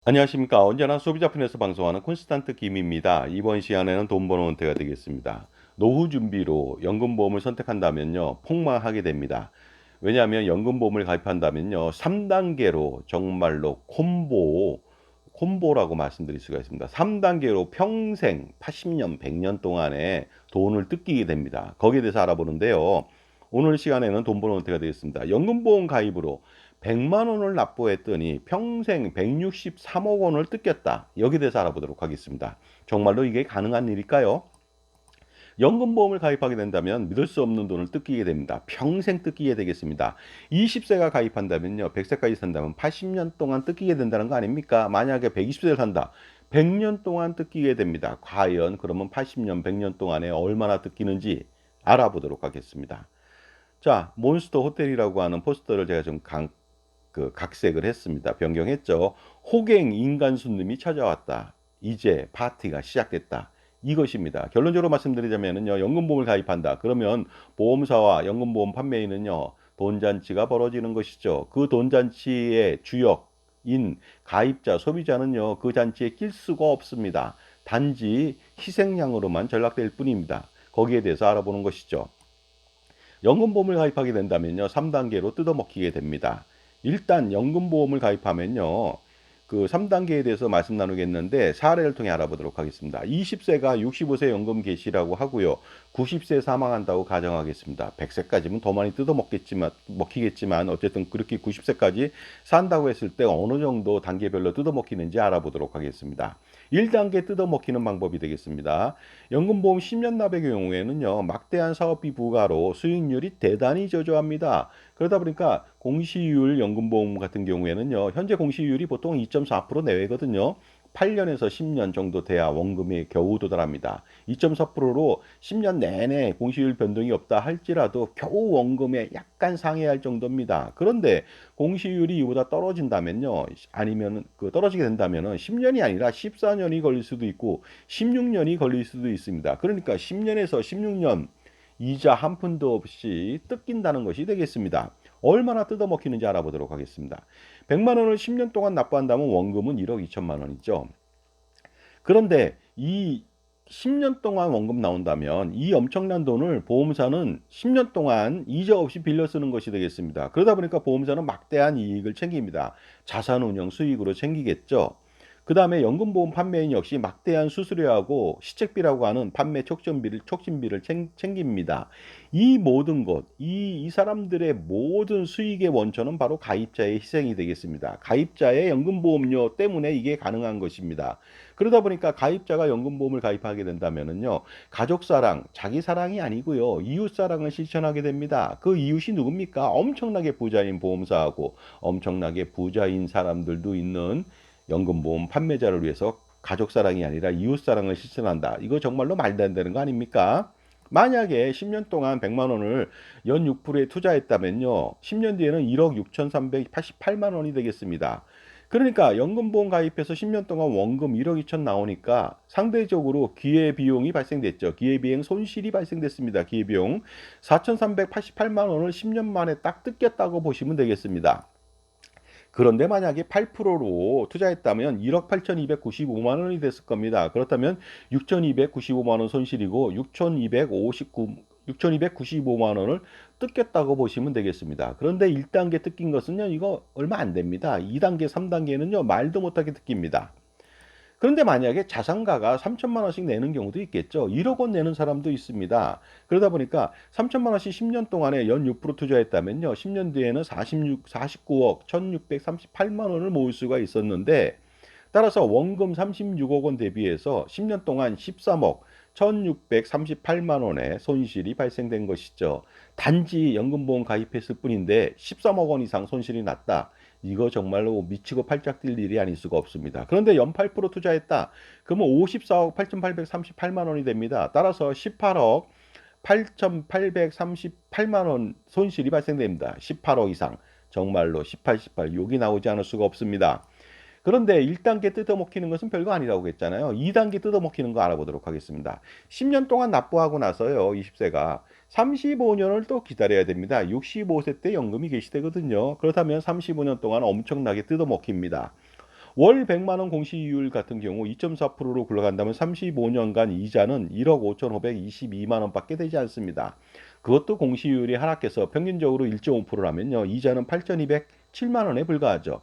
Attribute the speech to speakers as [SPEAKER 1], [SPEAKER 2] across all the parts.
[SPEAKER 1] 안녕하십니까. 언제나 소비자편에서 방송하는 콘스탄트 김입니다. 이번 시간에는 돈 버는 은퇴가 되겠습니다. 노후 준비로 연금보험을 선택한다면요, 폭망하게 됩니다. 왜냐하면 연금보험을 가입한다면요, 3단계로 정말로 콤보라고 말씀드릴 수가 있습니다. 3단계로 평생 80년, 100년 동안에 돈을 뜯기게 됩니다. 거기에 대해서 알아보는데요. 오늘 시간에는 돈 버는 은퇴가 되겠습니다. 연금보험 가입으로 100만 원을 납부했더니 평생 163억 원을 뜯겼다. 여기에 대해서 알아보도록 하겠습니다. 정말로 이게 가능한 일일까요? 연금보험을 가입하게 된다면 믿을 수 없는 돈을 뜯기게 됩니다. 평생 뜯기게 되겠습니다. 20세가 가입한다면요. 100세까지 산다면 80년 동안 뜯기게 된다는 거 아닙니까? 만약에 120세를 산다. 100년 동안 뜯기게 됩니다. 과연 그러면 80년, 100년 동안에 얼마나 뜯기는지 알아보도록 하겠습니다. 자, 몬스터 호텔이라고 하는 포스터를 제가 좀 각색을 했습니다. 변경했죠. 호갱 인간 손님이 찾아왔다. 이제 파티가 시작됐다. 이것입니다. 결론적으로 말씀드리자면요. 연금보험을 가입한다. 그러면 보험사와 연금보험 판매인은요. 돈잔치가 벌어지는 것이죠. 그 돈잔치의 주역인 가입자, 소비자는요. 그 잔치에 낄 수가 없습니다. 단지 희생양으로만 전락될 뿐입니다. 거기에 대해서 알아보는 것이죠. 연금보험을 가입하게 된다면요. 3단계로 뜯어먹히게 됩니다. 일단 연금보험을 가입하면요. 그 3단계에 대해서 말씀 나누겠는데 사례를 통해 알아보도록 하겠습니다. 20세가 65세 연금 개시라고 하고요. 90세 사망한다고 가정하겠습니다. 100세까지는 더 많이 먹히겠지만 어쨌든 그렇게 90세까지 산다고 했을 때 어느 정도 단계별로 뜯어먹히는지 알아보도록 하겠습니다. 1단계 뜯어먹히는 방법이 되겠습니다. 연금보험 10년 납의 경우에는요. 막대한 사업비 부과로 수익률이 대단히 저조합니다. 그러다 보니까 공시율 연금보험 같은 경우에는요. 현재 공시율이 보통 2.4% 내외거든요. 8년에서 10년 정도 돼야 원금에 겨우 도달합니다. 2.4%로 10년 내내 공시율 변동이 없다 할지라도 겨우 원금에 약간 상회할 정도입니다. 그런데 공시율이 이보다 떨어진다면요. 아니면 떨어지게 된다면은 10년이 아니라 14년이 걸릴 수도 있고 16년이 걸릴 수도 있습니다. 그러니까 10년에서 16년 이자 한 푼도 없이 뜯긴다는 것이 되겠습니다. 얼마나 뜯어먹히는지 알아보도록 하겠습니다. 100만 원을 10년 동안 납부한다면 원금은 1억 2천만 원이죠. 그런데 이 10년 동안 원금 나온다면 이 엄청난 돈을 보험사는 10년 동안 이자 없이 빌려 쓰는 것이 되겠습니다. 그러다 보니까 보험사는 막대한 이익을 챙깁니다. 자산운용 수익으로 챙기겠죠. 그 다음에 연금보험 판매인 역시 막대한 수수료하고 시책비라고 하는 판매 촉진비를 챙깁니다. 이 모든 것, 이 사람들의 모든 수익의 원천은 바로 가입자의 희생이 되겠습니다. 가입자의 연금보험료 때문에 이게 가능한 것입니다. 그러다 보니까 가입자가 연금보험을 가입하게 된다면은요, 가족 사랑, 자기 사랑이 아니고요, 이웃 사랑을 실천하게 됩니다. 그 이웃이 누굽니까? 엄청나게 부자인 보험사하고 엄청나게 부자인 사람들도 있는 연금보험 판매자를 위해서 가족 사랑이 아니라 이웃 사랑을 실천한다. 이거 정말로 말도 안 되는 거 아닙니까? 만약에 10년 동안 100만 원을 연 6%에 투자했다면요. 10년 뒤에는 1억 6,388만 원이 되겠습니다. 그러니까 연금보험 가입해서 10년 동안 원금 1억 2천 나오니까 상대적으로 기회비용이 발생됐죠. 기회비용 손실이 발생됐습니다. 기회비용 4,388만 원을 10년 만에 딱 뜯겼다고 보시면 되겠습니다. 그런데 만약에 8%로 투자했다면 1억 8,295만 원이 됐을 겁니다. 그렇다면 6,295만 원 손실이고 6,295만 원을 뜯겼다고 보시면 되겠습니다. 그런데 1단계 뜯긴 것은요, 이거 얼마 안 됩니다. 2단계, 3단계는요, 말도 못하게 뜯깁니다. 그런데 만약에 자산가가 3천만 원씩 내는 경우도 있겠죠. 1억 원 내는 사람도 있습니다. 그러다 보니까 3천만 원씩 10년 동안에 연 6% 투자했다면요. 10년 뒤에는 49억 1,638만 원을 모을 수가 있었는데 따라서 원금 36억 원 대비해서 10년 동안 13억 1,638만 원의 손실이 발생된 것이죠. 단지 연금보험 가입했을 뿐인데 13억 원 이상 손실이 났다. 이거 정말로 미치고 팔짝 뛸 일이 아닐 수가 없습니다. 그런데 연 8% 투자했다. 그러면 54억 8,838만 원이 됩니다. 따라서 18억 8,838만 원 손실이 발생됩니다. 18억 이상. 정말로 18, 18 욕이 나오지 않을 수가 없습니다. 그런데 1단계 뜯어먹히는 것은 별거 아니라고 했잖아요. 2단계 뜯어먹히는 거 알아보도록 하겠습니다. 10년 동안 납부하고 나서요. 20세가 35년을 또 기다려야 됩니다. 65세 때 연금이 개시되거든요. 그렇다면 35년 동안 엄청나게 뜯어먹힙니다. 월 100만 원 공시이율 같은 경우 2.4%로 굴러간다면 35년간 이자는 1억 5,522만 원밖에 되지 않습니다. 그것도 공시이율이 하락해서 평균적으로 1.5%라면요. 이자는 8,207만 원에 불과하죠.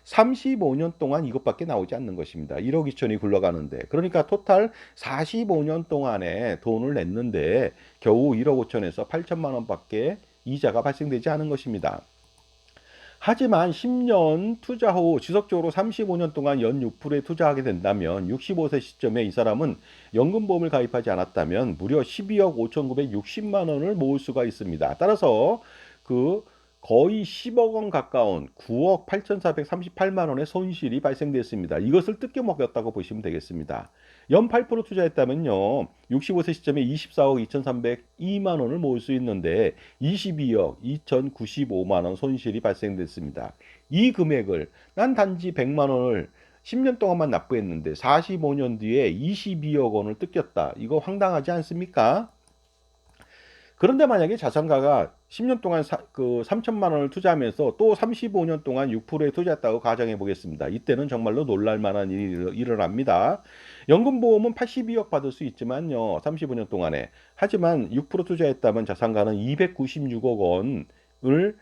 [SPEAKER 1] 35년 동안 이것밖에 나오지 않는 것입니다. 1억 2천이 굴러가는데. 그러니까 토탈 45년 동안에 돈을 냈는데 겨우 1억 5천에서 8천만 원밖에 이자가 발생되지 않은 것입니다. 하지만 10년 투자 후 지속적으로 35년 동안 연 6%에 투자하게 된다면 65세 시점에 이 사람은 연금보험을 가입하지 않았다면 무려 12억 5,960만 원을 모을 수가 있습니다. 따라서 그 거의 10억 원 가까운 9억 8,438만 원의 손실이 발생됐습니다. 이것을 뜯겨먹였다고 보시면 되겠습니다. 연 8% 투자했다면요. 65세 시점에 24억 2,302만 원을 모을 수 있는데 22억 2,095만 원 손실이 발생됐습니다. 이 금액을 난 단지 100만 원을 10년 동안만 납부했는데 45년 뒤에 22억 원을 뜯겼다. 이거 황당하지 않습니까? 그런데 만약에 자산가가 10년 동안 3천만 원을 투자하면서 또 35년 동안 6%에 투자했다고 가정해 보겠습니다. 이때는 정말로 놀랄 만한 일이 일어납니다. 연금보험은 82억 받을 수 있지만요. 35년 동안에. 하지만 6% 투자했다면 자산가는 296억 원을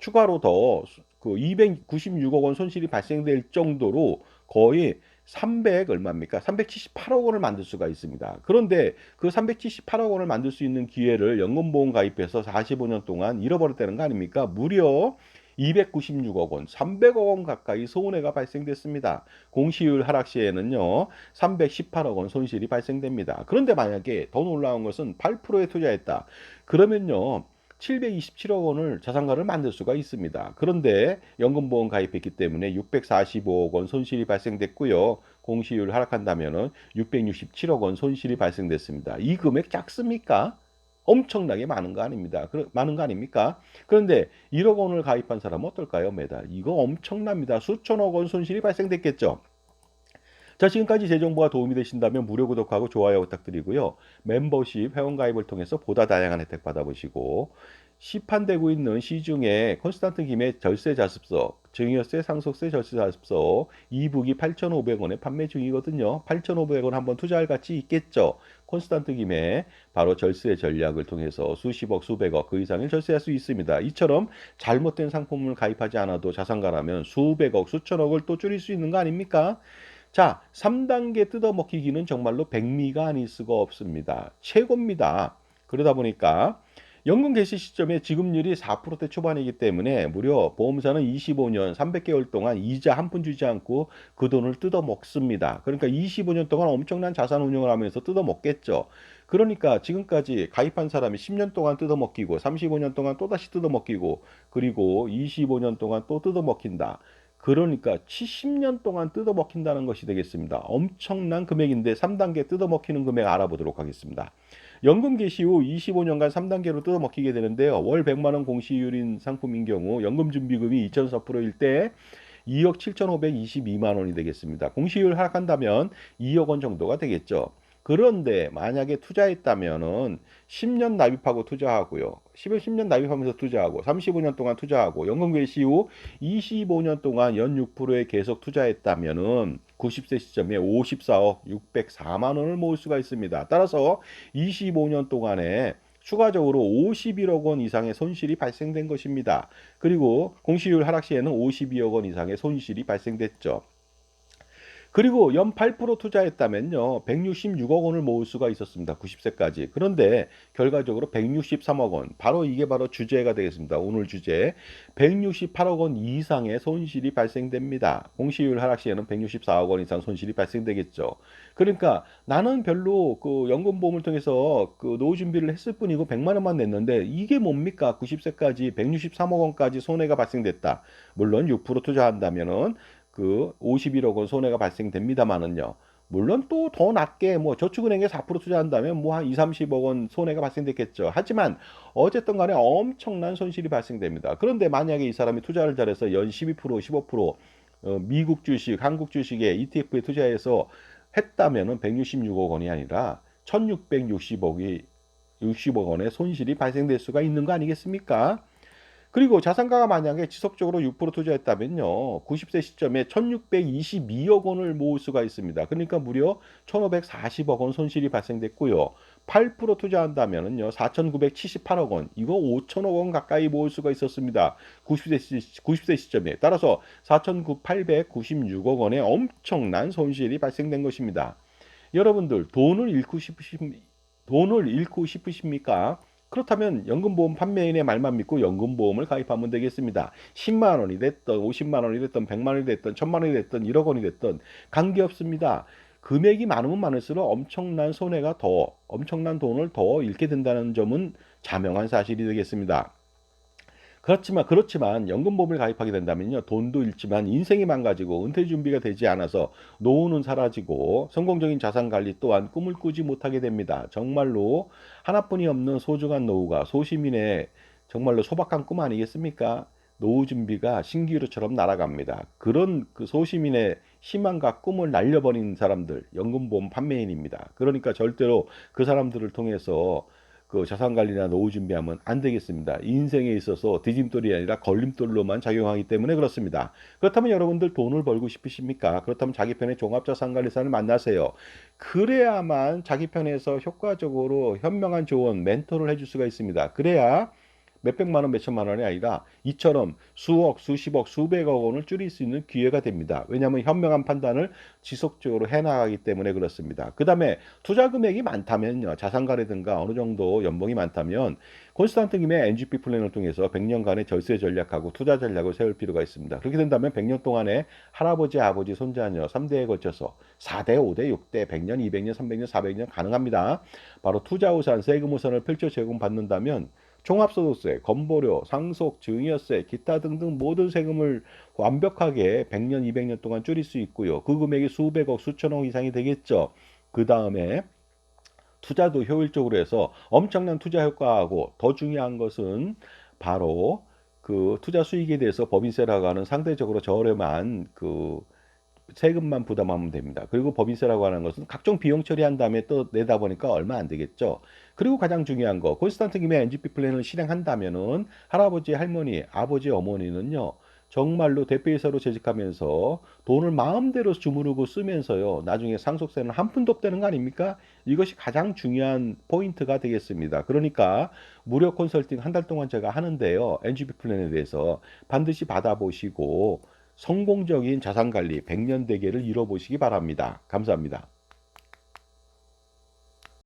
[SPEAKER 1] 추가로 더 296억 원 손실이 발생될 정도로 거의 300 얼마입니까? 378억 원을 만들 수가 있습니다. 그런데 그 378억 원을 만들 수 있는 기회를 연금보험 가입해서 45년 동안 잃어버렸다는 거 아닙니까? 무려 296억 원, 300억 원 가까이 손해가 발생됐습니다. 공시율 하락 시에는요, 318억 원 손실이 발생됩니다. 그런데 만약에 더 놀라운 것은 8%에 투자했다. 그러면요, 727억 원을 자산가를 만들 수가 있습니다. 그런데 연금보험 가입했기 때문에 645억 원 손실이 발생됐고요. 공시율 하락한다면 667억 원 손실이 발생됐습니다. 이 금액 작습니까? 엄청나게 많은 거 아닙니다. 많은 거 아닙니까? 그런데 1억 원을 가입한 사람은 어떨까요? 매달. 이거 엄청납니다. 수천억 원 손실이 발생됐겠죠. 자, 지금까지 제 정보가 도움이 되신다면 무료 구독하고 좋아요 부탁드리고요. 멤버십 회원가입을 통해서 보다 다양한 혜택 받아보시고 시판되고 있는 시중에 콘스탄트 김의 절세자습서, 증여세, 상속세, 절세자습서 이북이 8,500원에 판매 중이거든요. 8,500원 한번 투자할 가치 있겠죠. 콘스탄트 김의 바로 절세 전략을 통해서 수십억, 수백억 그 이상을 절세할 수 있습니다. 이처럼 잘못된 상품을 가입하지 않아도 자산가라면 수백억, 수천억을 또 줄일 수 있는 거 아닙니까? 자, 3단계 뜯어먹히기는 정말로 백미가 아닐 수가 없습니다. 최고입니다. 그러다 보니까 연금 개시 시점에 지급률이 4%대 초반이기 때문에 무려 보험사는 25년 300개월 동안 이자 한 푼 주지 않고 그 돈을 뜯어먹습니다. 그러니까 25년 동안 엄청난 자산 운용을 하면서 뜯어먹겠죠. 그러니까 지금까지 가입한 사람이 10년 동안 뜯어먹히고 35년 동안 또다시 뜯어먹히고 그리고 25년 동안 또 뜯어먹힌다. 그러니까 70년 동안 뜯어먹힌다는 것이 되겠습니다. 엄청난 금액인데 3단계 뜯어먹히는 금액 알아보도록 하겠습니다. 연금 개시 후 25년간 3단계로 뜯어먹히게 되는데요. 월 100만 원 공시율인 상품인 경우 연금 준비금이 2.4%일 때 2억 7,522만 원이 되겠습니다. 공시율 하락한다면 2억 원 정도가 되겠죠. 그런데 만약에 투자했다면은 10년 납입하고 투자하고요. 10년 납입하면서 투자하고 35년 동안 투자하고 연금 개시 후 25년 동안 연 6%에 계속 투자했다면은 90세 시점에 54억 604만 원을 모을 수가 있습니다. 따라서 25년 동안에 추가적으로 51억 원 이상의 손실이 발생된 것입니다. 그리고 공시율 하락 시에는 52억 원 이상의 손실이 발생됐죠. 그리고 연 8% 투자했다면요. 166억 원을 모을 수가 있었습니다. 90세까지. 그런데 결과적으로 163억 원. 바로 이게 바로 주제가 되겠습니다. 오늘 주제. 168억 원 이상의 손실이 발생됩니다. 공시율 하락 시에는 164억 원 이상 손실이 발생되겠죠. 그러니까 나는 별로 연금보험을 통해서 노후 준비를 했을 뿐이고 100만 원만 냈는데 이게 뭡니까? 90세까지 163억 원까지 손해가 발생됐다. 물론 6% 투자한다면은 51억 원 손해가 발생됩니다만은요. 물론 또 더 낮게 저축은행에 4% 투자한다면 한 2, 30억 원 손해가 발생됐겠죠. 하지만 어쨌든 간에 엄청난 손실이 발생됩니다. 그런데 만약에 이 사람이 투자를 잘해서 연 12%, 15% 미국 주식, 한국 주식에 ETF에 투자해서 했다면은 166억 원이 아니라 1660억 원의 손실이 발생될 수가 있는 거 아니겠습니까? 그리고 자산가가 만약에 지속적으로 6% 투자했다면요. 90세 시점에 1,622억 원을 모을 수가 있습니다. 그러니까 무려 1,540억 원 손실이 발생됐고요. 8% 투자한다면은요. 4,978억 원. 이거 5천억 원 가까이 모을 수가 있었습니다. 90세 시점에. 따라서 4,896억 원의 엄청난 손실이 발생된 것입니다. 여러분들 돈을 잃고 싶으십니까? 그렇다면 연금보험 판매인의 말만 믿고 연금보험을 가입하면 되겠습니다. 10만 원이 됐던 50만 원이 됐던 100만 원이 됐던 1000만 원이 됐던 1억 원이 됐던 관계없습니다. 금액이 많으면 많을수록 엄청난 돈을 더 잃게 된다는 점은 자명한 사실이 되겠습니다. 그렇지만 연금보험을 가입하게 된다면요. 돈도 잃지만 인생이 망가지고 은퇴 준비가 되지 않아서 노후는 사라지고 성공적인 자산 관리 또한 꿈을 꾸지 못하게 됩니다. 정말로 하나뿐이 없는 소중한 노후가 소시민의 정말로 소박한 꿈 아니겠습니까? 노후 준비가 신기루처럼 날아갑니다. 그런 그 소시민의 희망과 꿈을 날려버린 사람들, 연금보험 판매인입니다. 그러니까 절대로 그 사람들을 통해서 그 자산 관리나 노후 준비하면 안 되겠습니다. 인생에 있어서 디딤돌이 아니라 걸림돌로만 작용하기 때문에 그렇습니다. 그렇다면 여러분들 돈을 벌고 싶으십니까? 그렇다면 자기 편의 종합자산관리사를 만나세요. 그래야만 자기 편에서 효과적으로 현명한 조언, 멘토를 해줄 수가 있습니다. 그래야 몇백만 원, 몇천만 원이 아니라 이처럼 수억, 수십억, 수백억 원을 줄일 수 있는 기회가 됩니다. 왜냐하면 현명한 판단을 지속적으로 해나가기 때문에 그렇습니다. 그 다음에 투자 금액이 많다면요. 자산가라든가 어느 정도 연봉이 많다면 콘스탄트 김의 NGP 플랜을 통해서 100년간의 절세 전략하고 투자 전략을 세울 필요가 있습니다. 그렇게 된다면 100년 동안에 할아버지, 아버지, 손자녀 3대에 걸쳐서 4대, 5대, 6대, 100년, 200년, 300년, 400년 가능합니다. 바로 투자 우산, 세금 우산을 펼쳐 제공받는다면 종합소득세, 건보료, 상속, 증여세, 기타 등등 모든 세금을 완벽하게 100년, 200년 동안 줄일 수 있고요. 그 금액이 수백억, 수천억 이상이 되겠죠. 그 다음에 투자도 효율적으로 해서 엄청난 투자 효과하고 더 중요한 것은 바로 그 투자 수익에 대해서 법인세라고 하는 상대적으로 저렴한 그 세금만 부담하면 됩니다. 그리고 법인세라고 하는 것은 각종 비용 처리한 다음에 또 내다 보니까 얼마 안 되겠죠. 그리고 가장 중요한 거, 콘스탄트 김의 NGP 플랜을 실행한다면은 할아버지, 할머니, 아버지, 어머니는요. 정말로 대표이사로 재직하면서 돈을 마음대로 주무르고 쓰면서요. 나중에 상속세는 한 푼도 없다는 거 아닙니까? 이것이 가장 중요한 포인트가 되겠습니다. 그러니까 무료 컨설팅 한 달 동안 제가 하는데요. NGP 플랜에 대해서 반드시 받아보시고 성공적인 자산관리 100년 대계를 이뤄보시기 바랍니다. 감사합니다.